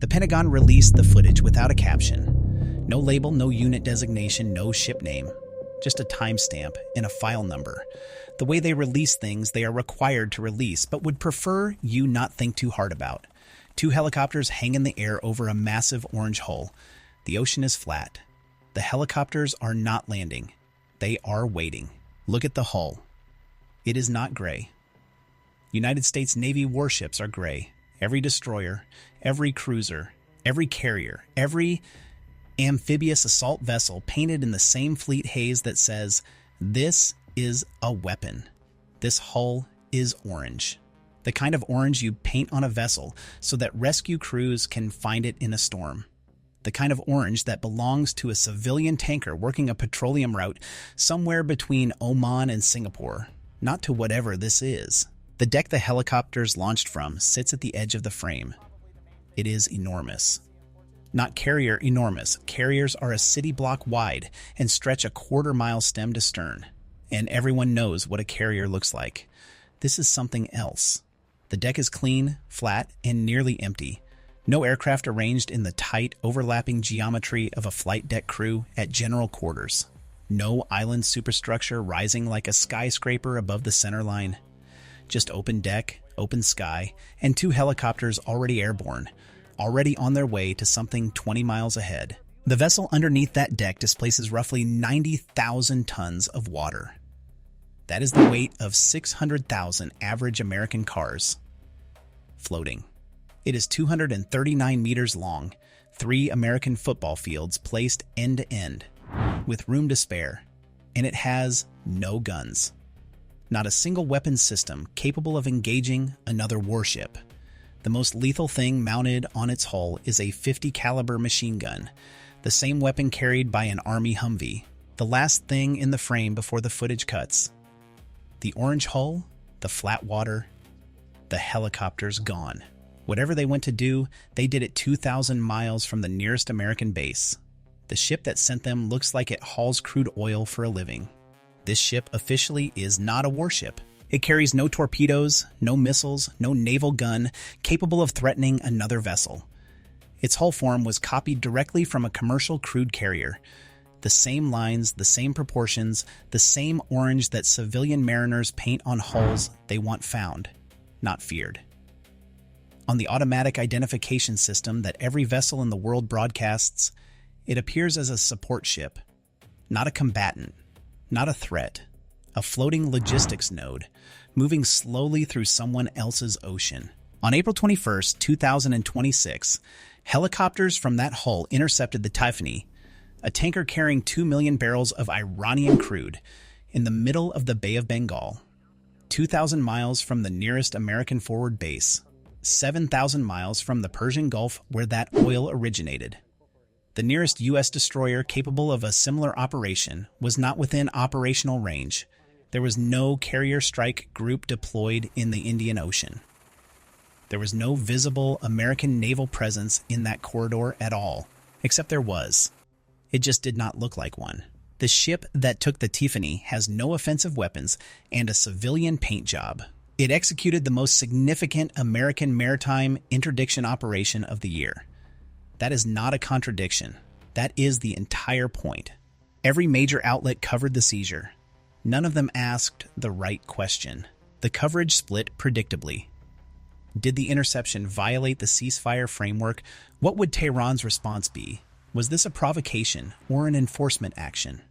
The Pentagon released the footage without a caption. No label, no unit designation, no ship name. Just a timestamp and a file number. The way they release things, they are required to release, but would prefer you not think too hard about. 2 helicopters hang in the air over a massive orange hull. The ocean is flat. The helicopters are not landing. They are waiting. Look at the hull. It is not gray. United States Navy warships are gray. Every destroyer, every cruiser, every carrier, every amphibious assault vessel painted in the same fleet haze that says, "This is a weapon." This hull is orange. The kind of orange you paint on a vessel so that rescue crews can find it in a storm. The kind of orange that belongs to a civilian tanker working a petroleum route somewhere between Oman and Singapore, not to whatever this is. The deck the helicopters launched from sits at the edge of the frame. It is enormous. Not carrier enormous. Carriers are a city block wide and stretch a quarter-mile stem to stern. And everyone knows what a carrier looks like. This is something else. The deck is clean, flat, and nearly empty. No aircraft arranged in the tight, overlapping geometry of a flight deck crew at general quarters. No island superstructure rising like a skyscraper above the center line. Just open deck, open sky, and 2 helicopters already airborne, already on their way to something 20 miles ahead. The vessel underneath that deck displaces roughly 90,000 tons of water. That is the weight of 600,000 average American cars floating. It is 239 meters long, 3 American football fields placed end to end, with room to spare, and it has no guns. Not a single weapon system capable of engaging another warship. The most lethal thing mounted on its hull is a .50 caliber machine gun, the same weapon carried by an Army Humvee, the last thing in the frame before the footage cuts. The orange hull, the flat water, the helicopters gone. Whatever they went to do, they did it 2,000 miles from the nearest American base. The ship that sent them looks like it hauls crude oil for a living. This ship officially is not a warship. It carries no torpedoes, no missiles, no naval gun capable of threatening another vessel. Its hull form was copied directly from a commercial crude carrier. The same lines, the same proportions, the same orange that civilian mariners paint on hulls they want found, not feared. On the automatic identification system that every vessel in the world broadcasts, it appears as a support ship, not a combatant, not a threat, a floating logistics node, moving slowly through someone else's ocean. On April 21st, 2026, helicopters from that hull intercepted the Tiffany, a tanker carrying 2 million barrels of Iranian crude, in the middle of the Bay of Bengal, 2,000 miles from the nearest American forward base, 7,000 miles from the Persian Gulf where that oil originated. The nearest U.S. destroyer capable of a similar operation was not within operational range. There was no carrier strike group deployed in the Indian Ocean. There was no visible American naval presence in that corridor at all, except there was. It just did not look like one. The ship that took the Tiffany has no offensive weapons and a civilian paint job. It executed the most significant American maritime interdiction operation of the year. That is not a contradiction. That is the entire point. Every major outlet covered the seizure. None of them asked the right question. The coverage split predictably. Did the interception violate the ceasefire framework? What would Tehran's response be? Was this a provocation or an enforcement action?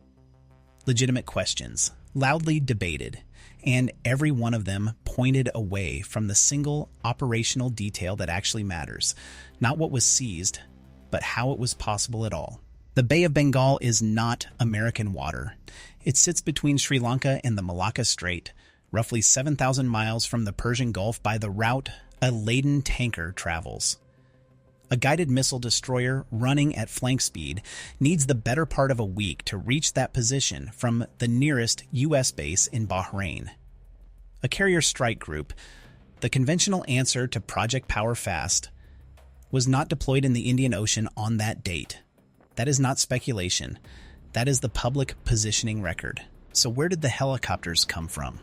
Legitimate questions, loudly debated, and every one of them pointed away from the single operational detail that actually matters, not what was seized, but how it was possible at all. The Bay of Bengal is not American water. It sits between Sri Lanka and the Malacca Strait, roughly 7,000 miles from the Persian Gulf by the route a laden tanker travels. A guided missile destroyer running at flank speed needs the better part of a week to reach that position from the nearest U.S. base in Bahrain. A carrier strike group, the conventional answer to Project Power Fast, was not deployed in the Indian Ocean on that date. That is not speculation. That is the public positioning record. So where did the helicopters come from?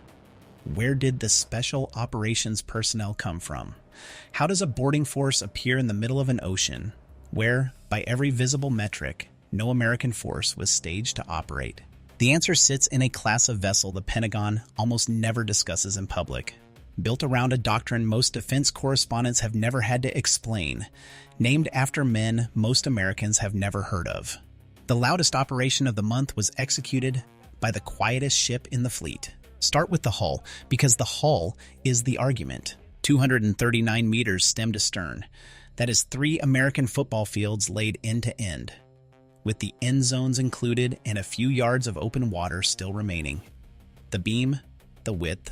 Where did the special operations personnel come from? How does a boarding force appear in the middle of an ocean where, by every visible metric, no American force was staged to operate? The answer sits in a class of vessel the Pentagon almost never discusses in public. Built around a doctrine most defense correspondents have never had to explain, named after men most Americans have never heard of. The loudest operation of the month was executed by the quietest ship in the fleet. Start with the hull, because the hull is the argument. 239 meters stem to stern. That is 3 American football fields laid end to end, with the end zones included and a few yards of open water still remaining. The beam, the width,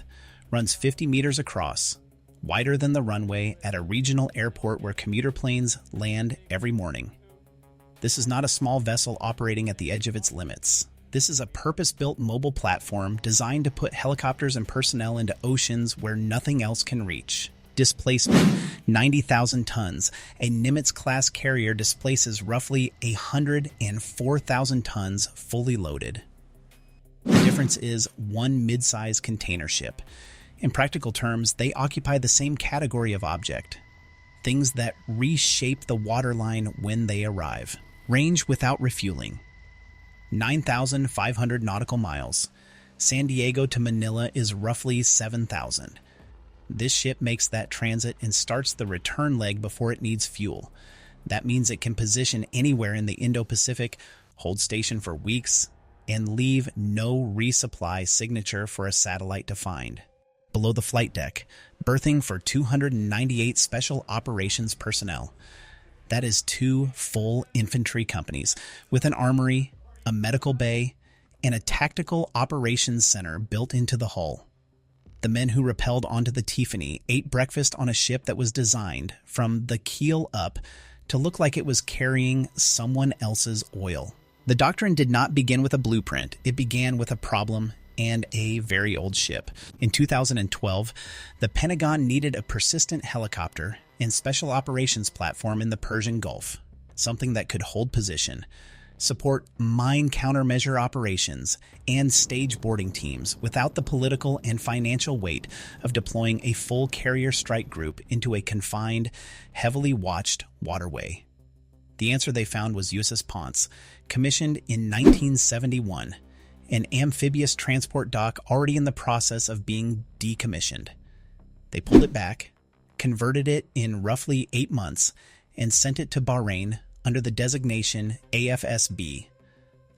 runs 50 meters across, wider than the runway at a regional airport where commuter planes land every morning. This is not a small vessel operating at the edge of its limits. This is a purpose-built mobile platform designed to put helicopters and personnel into oceans where nothing else can reach. Displacement, 90,000 tons. A Nimitz-class carrier displaces roughly 104,000 tons fully loaded. The difference is one mid-size container ship. In practical terms, they occupy the same category of object. Things that reshape the waterline when they arrive. Range without refueling. 9,500 nautical miles. San Diego to Manila is roughly 7,000. This ship makes that transit and starts the return leg before it needs fuel. That means it can position anywhere in the Indo-Pacific, hold station for weeks, and leave no resupply signature for a satellite to find. Below the flight deck, berthing for 298 special operations personnel. That is 2 full infantry companies with an armory, a medical bay, and a tactical operations center built into the hull. The men who rappelled onto the Tiffany ate breakfast on a ship that was designed, from the keel up, to look like it was carrying someone else's oil. The Doctrine did not begin with a blueprint. It began with a problem and a very old ship. In 2012, the Pentagon needed a persistent helicopter and special operations platform in the Persian Gulf, something that could hold position, support mine countermeasure operations, and stage boarding teams without the political and financial weight of deploying a full carrier strike group into a confined, heavily watched waterway. The answer they found was USS Ponce, commissioned in 1971, an amphibious transport dock already in the process of being decommissioned. They pulled it back, converted it in roughly 8 months, and sent it to Bahrain under the designation AFSB,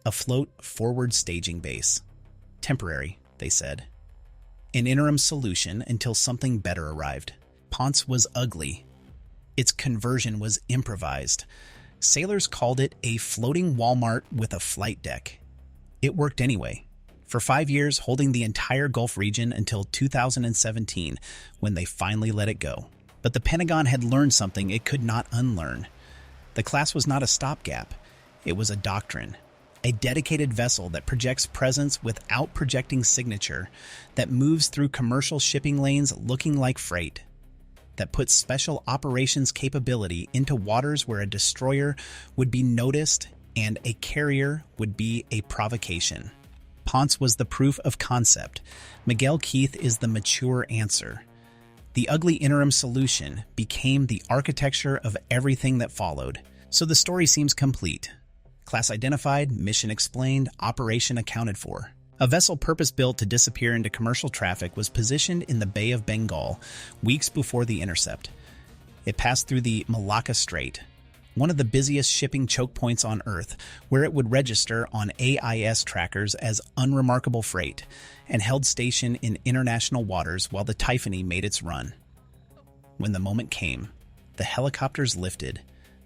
a float forward staging base. Temporary, they said. An interim solution until something better arrived. Ponce was ugly. Its conversion was improvised. Sailors called it a floating Walmart with a flight deck. It worked anyway, for 5 years, holding the entire Gulf region until 2017, when they finally let it go. But the Pentagon had learned something it could not unlearn. The class was not a stopgap. It was a doctrine, a dedicated vessel that projects presence without projecting signature, that moves through commercial shipping lanes looking like freight, that puts special operations capability into waters where a destroyer would be noticed and a carrier would be a provocation. Ponce was the proof of concept. Miguel Keith is the mature answer. The ugly interim solution became the architecture of everything that followed. So the story seems complete. Class identified, mission explained, operation accounted for. A vessel purpose-built to disappear into commercial traffic was positioned in the Bay of Bengal weeks before the Intercept. It passed through the Malacca Strait, one of the busiest shipping chokepoints on Earth, where it would register on AIS trackers as unremarkable freight, and held station in international waters while the Tiffany made its run. When the moment came, the helicopters lifted,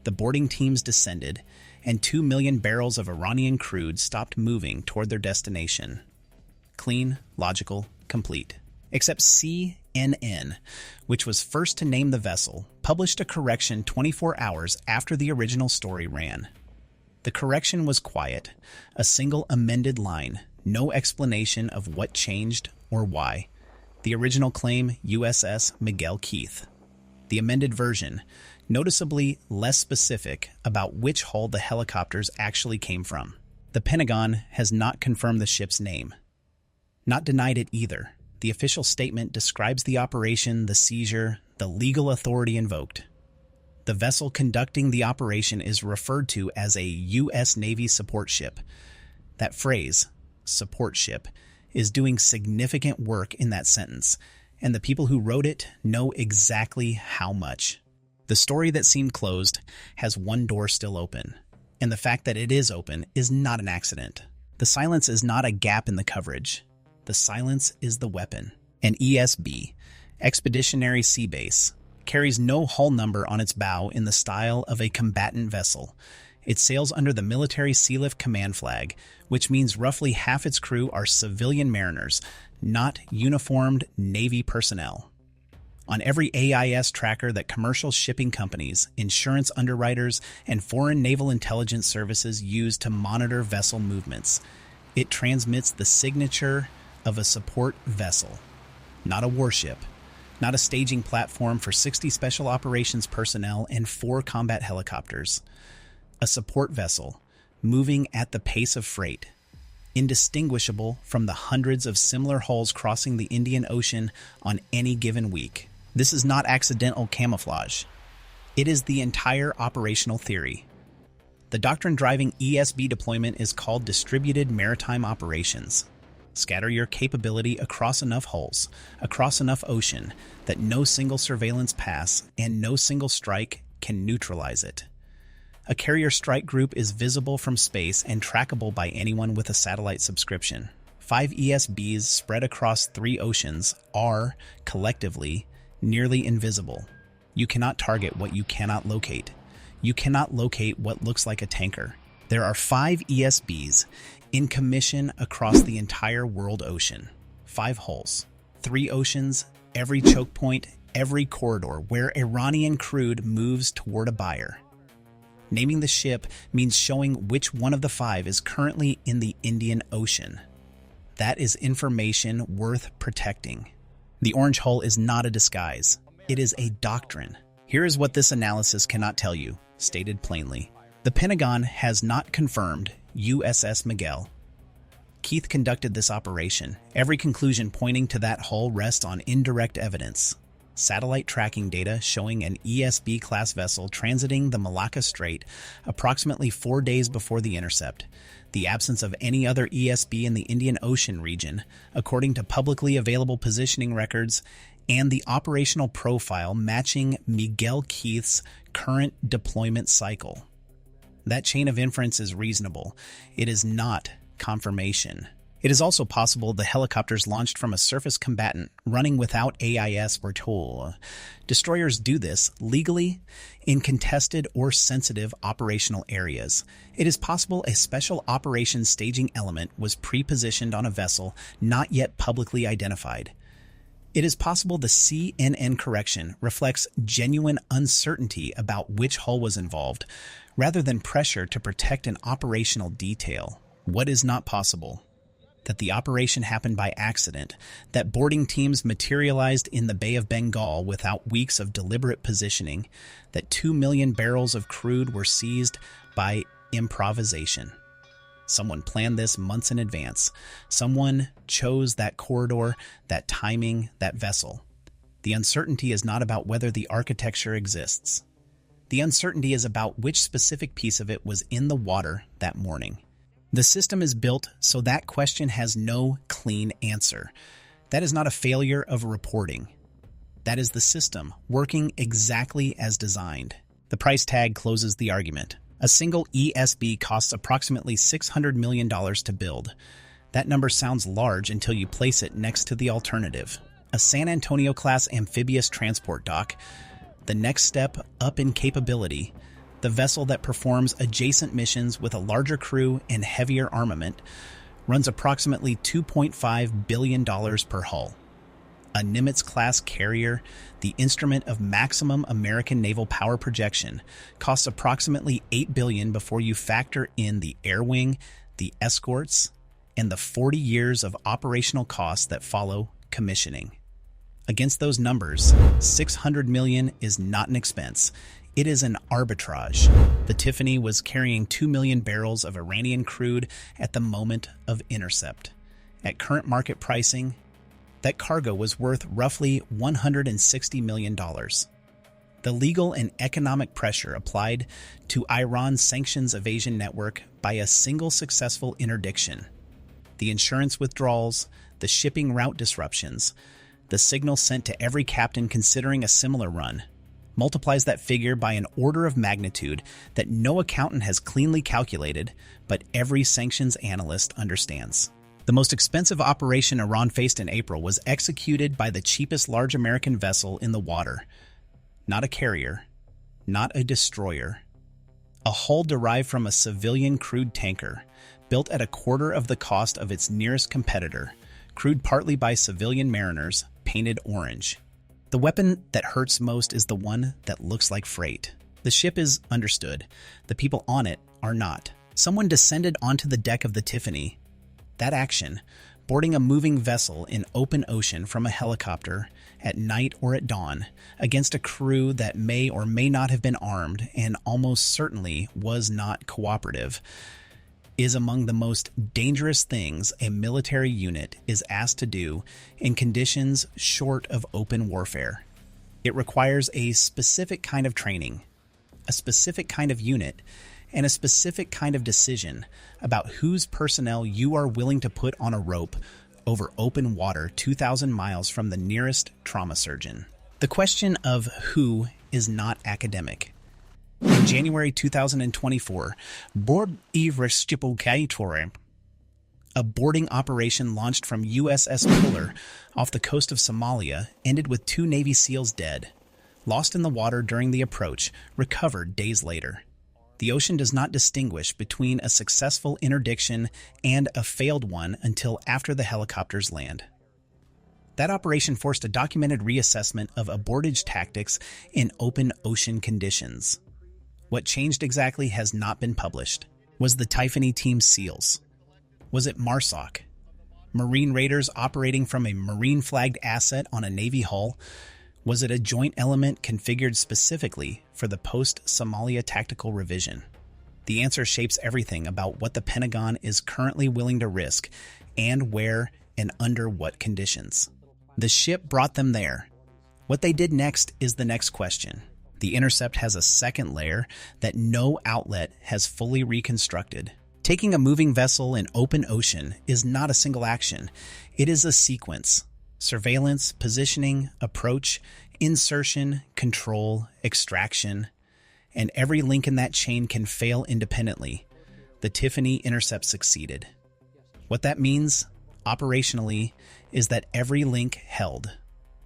the boarding teams descended, and 2 million barrels of Iranian crude stopped moving toward their destination. Clean, logical, complete. Except CNN, which was first to name the vessel, published a correction 24 hours after the original story ran. The correction was quiet, a single amended line, no explanation of what changed or why. The original claim, USS Miguel Keith. The amended version, noticeably less specific about which hull the helicopters actually came from. The Pentagon has not confirmed the ship's name. Not denied it either. The official statement describes the operation, the seizure, the legal authority invoked. The vessel conducting the operation is referred to as a U.S. Navy support ship. That phrase, support ship, is doing significant work in that sentence, and the people who wrote it know exactly how much. The story that seemed closed has one door still open, and the fact that it is open is not an accident. The silence is not a gap in the coverage. The silence is the weapon. An ESB, Expeditionary Sea Base, carries no hull number on its bow in the style of a combatant vessel. It sails under the Military Sealift Command flag, which means roughly half its crew are civilian mariners, not uniformed Navy personnel. On every AIS tracker that commercial shipping companies, insurance underwriters, and foreign naval intelligence services use to monitor vessel movements, it transmits the signature of a support vessel, not a warship, not a staging platform for 60 special operations personnel and 4 combat helicopters. A support vessel, moving at the pace of freight, indistinguishable from the hundreds of similar hulls crossing the Indian Ocean on any given week. This is not accidental camouflage. It is the entire operational theory. The Doctrine driving ESB deployment is called distributed maritime operations. Scatter your capability across enough hulls, across enough ocean, that no single surveillance pass and no single strike can neutralize it. A carrier strike group is visible from space and trackable by anyone with a satellite subscription. 5 ESBs spread across 3 oceans are, collectively, nearly invisible. You cannot target what you cannot locate. You cannot locate what looks like a tanker. There are 5 ESBs in commission across the entire world ocean. 5 hulls, 3 oceans, every choke point, every corridor where Iranian crude moves toward a buyer. Naming the ship means showing which one of the 5 is currently in the Indian Ocean. That is information worth protecting. The orange hull is not a disguise. It is a doctrine. Here is what this analysis cannot tell you, stated plainly. The Pentagon has not confirmed USS Miguel. Keith conducted this operation. Every conclusion pointing to that hull rests on indirect evidence. Satellite tracking data showing an ESB-class vessel transiting the Malacca Strait approximately 4 days before the intercept. The absence of any other ESB in the Indian Ocean region, according to publicly available positioning records, and the operational profile matching Miguel Keith's current deployment cycle. That chain of inference is reasonable. It is not confirmation. It is also possible the helicopters launched from a surface combatant running without AIS were told. Destroyers do this legally in contested or sensitive operational areas. It is possible a special operations staging element was pre-positioned on a vessel not yet publicly identified. It is possible the CNN correction reflects genuine uncertainty about which hull was involved, rather than pressure to protect an operational detail. What is not possible? That the operation happened by accident, that boarding teams materialized in the Bay of Bengal without weeks of deliberate positioning, that 2 million barrels of crude were seized by improvisation. Someone planned this months in advance. Someone chose that corridor, that timing, that vessel. The uncertainty is not about whether the architecture exists. The uncertainty is about which specific piece of it was in the water that morning. The system is built so that question has no clean answer. That is not a failure of reporting. That is the system working exactly as designed. The price tag closes the argument. A single ESB costs approximately $600 million to build. That number sounds large until you place it next to the alternative. A San Antonio-class amphibious transport dock, the next step up in capability, the vessel that performs adjacent missions with a larger crew and heavier armament, runs approximately $2.5 billion per hull. A Nimitz-class carrier, the instrument of maximum American naval power projection, costs approximately $8 billion before you factor in the air wing, the escorts, and the 40 years of operational costs that follow commissioning. Against those numbers, $600 million is not an expense. It is an arbitrage. The Tiffany was carrying 2 million barrels of Iranian crude at the moment of intercept. At current market pricing, That cargo was worth roughly $160 million. The legal and economic pressure applied to Iran's sanctions evasion network by a single successful interdiction, the insurance withdrawals, the shipping route disruptions, the signal sent to every captain considering a similar run, multiplies that figure by an order of magnitude that no accountant has cleanly calculated, but every sanctions analyst understands. The most expensive operation Iran faced in April was executed by the cheapest large American vessel in the water. Not a carrier, not a destroyer. A hull derived from a civilian crude tanker, built at a quarter of the cost of its nearest competitor, crewed partly by civilian mariners, painted orange. The weapon that hurts most is the one that looks like freight. The ship is understood. The people on it are not. Someone descended onto the deck of the Tiffany. That action, boarding a moving vessel in open ocean from a helicopter at night or at dawn, against a crew that may or may not have been armed and almost certainly was not cooperative, is among the most dangerous things a military unit is asked to do in conditions short of open warfare. It requires a specific kind of training, a specific kind of unit, and a specific kind of decision about whose personnel you are willing to put on a rope over open water 2,000 miles from the nearest trauma surgeon. The question of who is not academic. In January 2024, a boarding operation launched from USS Ponce off the coast of Somalia ended with 2 Navy SEALs dead, lost in the water during the approach, recovered days later. The ocean does not distinguish between a successful interdiction and a failed one until after the helicopters land. That operation forced a documented reassessment of abortage tactics in open ocean conditions. What changed exactly has not been published. Was the Tiffany team SEALs? Was it MARSOC? Marine raiders operating from a Marine-flagged asset on a Navy hull? Was it a joint element configured specifically for the post-Somalia tactical revision? The answer shapes everything about what the Pentagon is currently willing to risk and where and under what conditions. The ship brought them there. What they did next is the next question. The Intercept has a second layer that no outlet has fully reconstructed. Taking a moving vessel in open ocean is not a single action. It is a sequence. Surveillance, positioning, approach, insertion, control, extraction, and every link in that chain can fail independently. The Tiffany Intercept succeeded. What that means, operationally, is that every link held.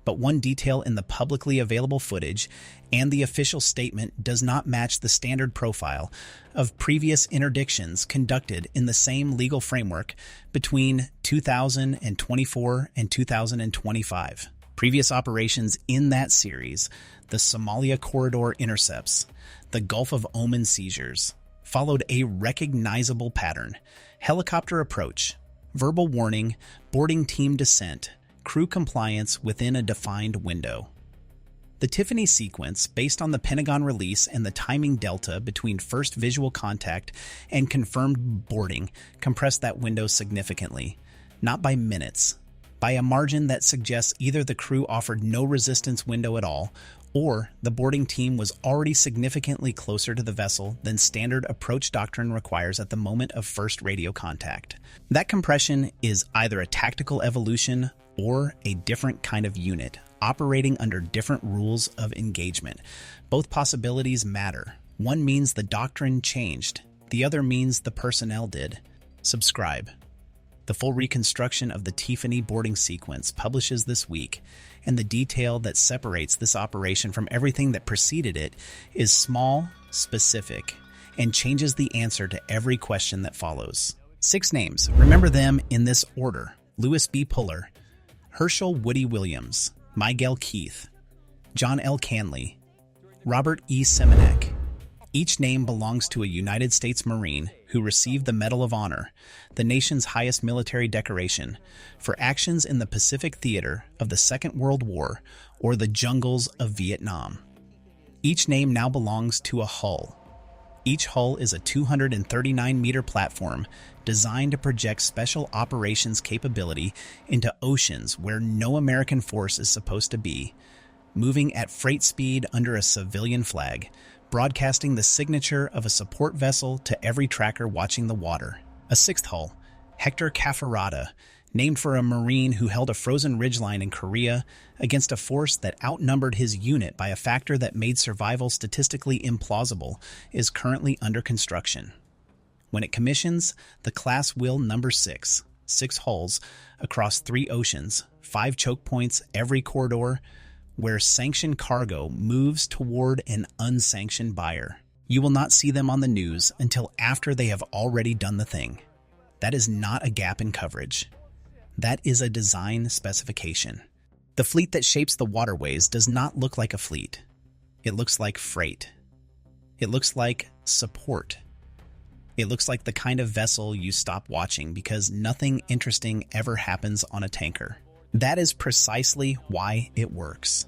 But one detail in the publicly available footage and the official statement does not match the standard profile of previous interdictions conducted in the same legal framework between 2024 and 2025. Previous operations in that series, the Somalia Corridor intercepts, the Gulf of Oman seizures, followed a recognizable pattern: helicopter approach, verbal warning, boarding team descent, crew compliance within a defined window. The Tiffany sequence, based on the Pentagon release and the timing delta between first visual contact and confirmed boarding, compressed that window significantly, not by minutes, by a margin that suggests either the crew offered no resistance window at all, or the boarding team was already significantly closer to the vessel than standard approach doctrine requires at the moment of first radio contact. That compression is either a tactical evolution or a different kind of unit, operating under different rules of engagement. Both possibilities matter. One means the doctrine changed. The other means the personnel did. Subscribe. The full reconstruction of the Tiffany boarding sequence publishes this week, and the detail that separates this operation from everything that preceded it is small, specific, and changes the answer to every question that follows. 6 names. Remember them in this order: Louis B. Puller, Herschel Woody Williams, Miguel Keith, John L. Canley, Robert E. Semenek. Each name belongs to a United States Marine who received the Medal of Honor, the nation's highest military decoration, for actions in the Pacific theater of the Second World War or the jungles of Vietnam. Each name now belongs to a hull, Each hull is a 239-meter platform designed to project special operations capability into oceans where no American force is supposed to be, moving at freight speed under a civilian flag, broadcasting the signature of a support vessel to every tracker watching the water. A sixth hull, Hector Cafferata, named for a Marine who held a frozen ridgeline in Korea against a force that outnumbered his unit by a factor that made survival statistically implausible, is currently under construction. When it commissions, the class will number 6 hulls across 3 oceans, 5 choke points every corridor, where sanctioned cargo moves toward an unsanctioned buyer. You will not see them on the news until after they have already done the thing. That is not a gap in coverage. That is a design specification. The fleet that shapes the waterways does not look like a fleet. It looks like freight. It looks like support. It looks like the kind of vessel you stop watching because nothing interesting ever happens on a tanker. That is precisely why it works.